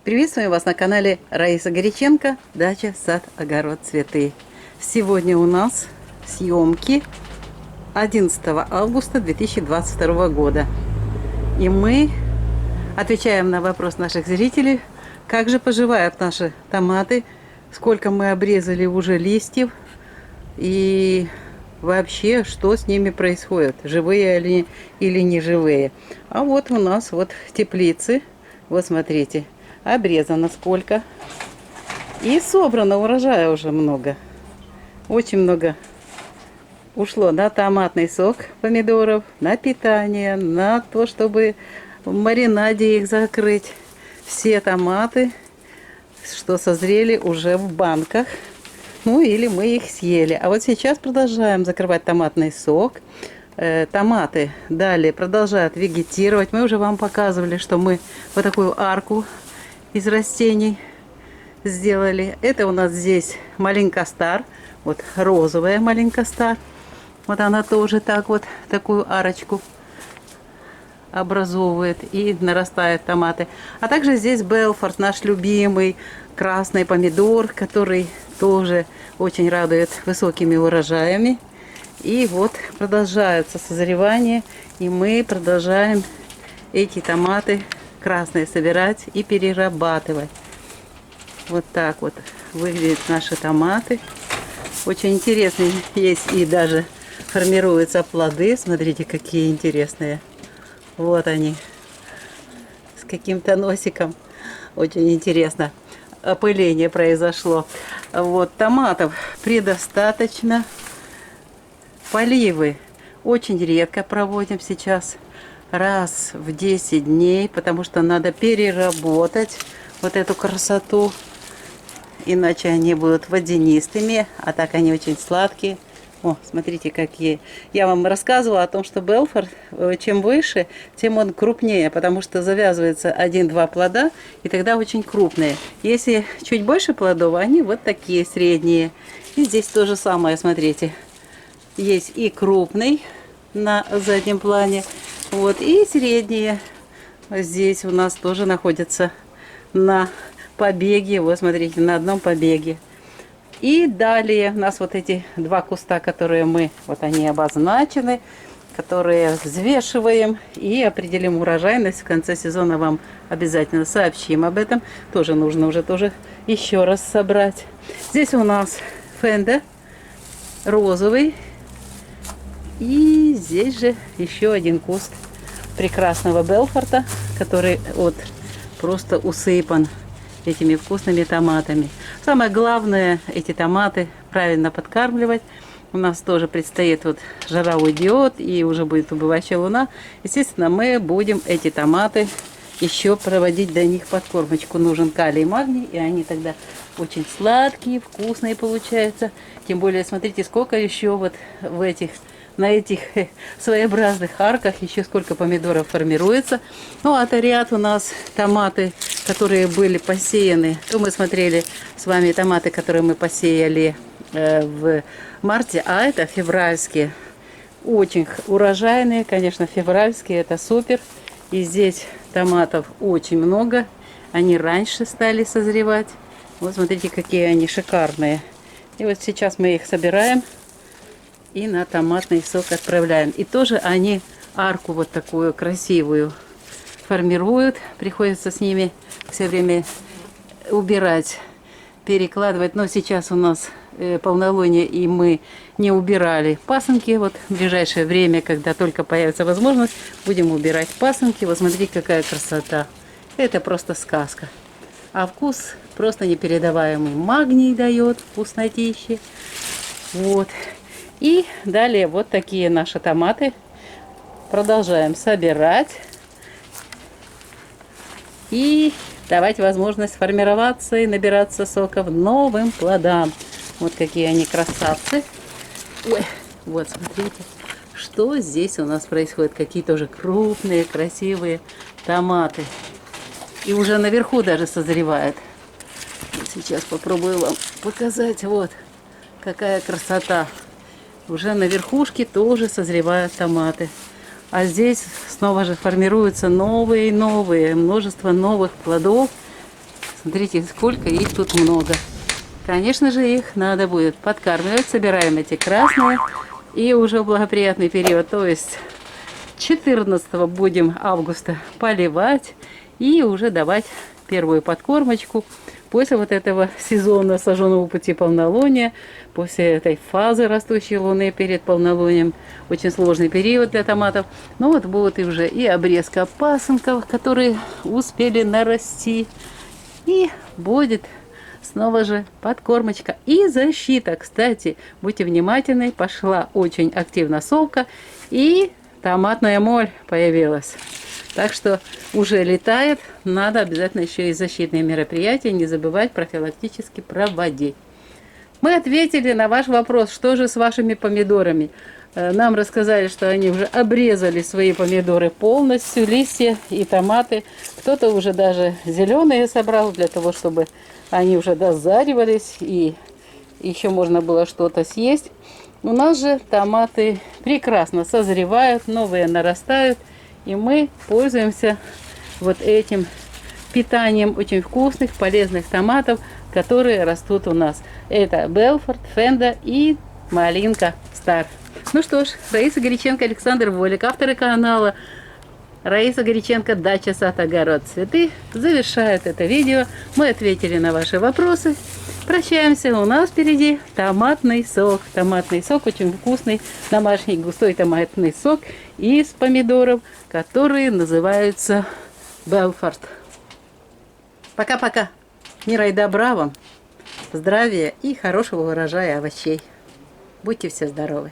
Приветствую вас на канале Раиса Горяченко, дача, сад, огород, цветы. Сегодня у нас съемки 11 августа 2022 года. И мы отвечаем на вопрос наших зрителей, как же поживают наши томаты, сколько мы обрезали уже листьев и вообще, что с ними происходит, живые или не живые. А вот у нас вот в теплице, вот смотрите, обрезано сколько. И собрано урожая уже много. Очень много ушло на томатный сок помидоров, на питание, на то, чтобы в маринаде их закрыть. Все томаты, что созрели, уже в банках. Ну или мы их съели. А вот сейчас продолжаем закрывать томатный сок. Томаты далее продолжают вегетировать. Мы уже вам показывали, что мы вот такую арку из растений сделали. Это у нас здесь малинка стар. Вот розовая малинка стар. Вот она тоже так вот такую арочку образовывает и нарастает томаты. А также здесь Белфорд, наш любимый красный помидор, который тоже очень радует высокими урожаями. И вот продолжается созревание, и мы продолжаем эти томаты красные собирать и перерабатывать. Вот так вот выглядят наши томаты. Очень интересные есть, и даже формируются плоды. Смотрите, какие интересные. Вот они, с каким-то носиком. Очень интересно. Опыление произошло. Вот, томатов предостаточно. Поливы очень редко проводим сейчас. Раз в 10 дней, потому что надо переработать вот эту красоту. Иначе они будут водянистыми, а так они очень сладкие. О, смотрите, какие. Я вам рассказывала о том, что Белфорд, чем выше, тем он крупнее, потому что завязывается 1-2 плода, и тогда очень крупные. Если чуть больше плодов, они вот такие средние. И здесь то же самое, смотрите. Есть и крупный на заднем плане, вот, и средние. Здесь у нас тоже находятся на побеге. Вот, смотрите, на одном побеге. И далее у нас вот эти два куста, которые мы, вот они обозначены, которые взвешиваем и определим урожайность. В конце сезона вам обязательно сообщим об этом. Тоже нужно уже тоже еще раз собрать. Здесь у нас фенда розовый. И здесь же еще один куст прекрасного Белфорта, который вот просто усыпан этими вкусными томатами. Самое главное, эти томаты правильно подкармливать. У нас тоже предстоит, вот жара уйдет и уже будет убывающая луна. Естественно, мы будем эти томаты еще проводить до них подкормочку. Нужен калий и магний, и они тогда очень сладкие, вкусные получаются. Тем более, смотрите, сколько еще вот в этих, на этих своеобразных арках еще сколько помидоров формируется. Ну, а ряд у нас томаты, которые были посеяны. То мы смотрели с вами томаты, которые мы посеяли в марте, а это февральские. Очень урожайные, конечно, февральские, это супер. И здесь томатов очень много. Они раньше стали созревать. Вот смотрите, какие они шикарные. И вот сейчас мы их собираем и на томатный сок отправляем. И тоже они арку вот такую красивую формируют. Приходится с ними все время убирать, перекладывать. Но сейчас у нас полнолуние, и мы не убирали пасынки. Вот в ближайшее время, когда только появится возможность, будем убирать пасынки. Вот смотрите, какая красота. Это просто сказка. А вкус просто непередаваемый. Магний дает, вкуснотищи. Вот. И далее вот такие наши томаты. Продолжаем собирать. И давать возможность формироваться и набираться соков новым плодам. Вот какие они красавцы. Ой, вот смотрите, что здесь у нас происходит. Какие тоже крупные, красивые томаты. И уже наверху даже созревает. Сейчас попробую вам показать. Вот какая красота. Уже на верхушке тоже созревают томаты. А здесь снова же формируются новые и новые, множество новых плодов. Смотрите, сколько их тут много. Конечно же, их надо будет подкармливать. Собираем эти красные. И уже в благоприятный период, то есть 14 будем августа поливать. И уже давать первую подкормочку. После вот этого сезона сожженного пути полнолуния, после этой фазы растущей луны перед полнолунием, очень сложный период для томатов. Ну вот будут и уже и обрезка пасынков, которые успели нарасти. И будет снова же подкормочка и защита. Кстати, будьте внимательны, пошла очень активно совка и томатная моль появилась. Так что уже летает, надо обязательно еще и защитные мероприятия не забывать профилактически проводить. Мы ответили на ваш вопрос, что же с вашими помидорами. Нам рассказали, что они уже обрезали свои помидоры полностью, листья и томаты. Кто-то уже даже зеленые собрал для того, чтобы они уже дозаривались и еще можно было что-то съесть. У нас же томаты прекрасно созревают, новые нарастают. И мы пользуемся вот этим питанием очень вкусных, полезных томатов, которые растут у нас. Это Белфорд, Фенда и Малинка Стар. Ну что ж, Раиса Горяченко, Александр Волик, авторы канала Раиса Горяченко, Дача, сад, огород, цветы, завершают это видео. Мы ответили на ваши вопросы. Прощаемся. У нас впереди томатный сок. Томатный сок очень вкусный, домашний густой томатный сок из помидоров, которые называются Белфорд. Пока-пока. Мира и добра вам, здравия и хорошего урожая овощей. Будьте все здоровы.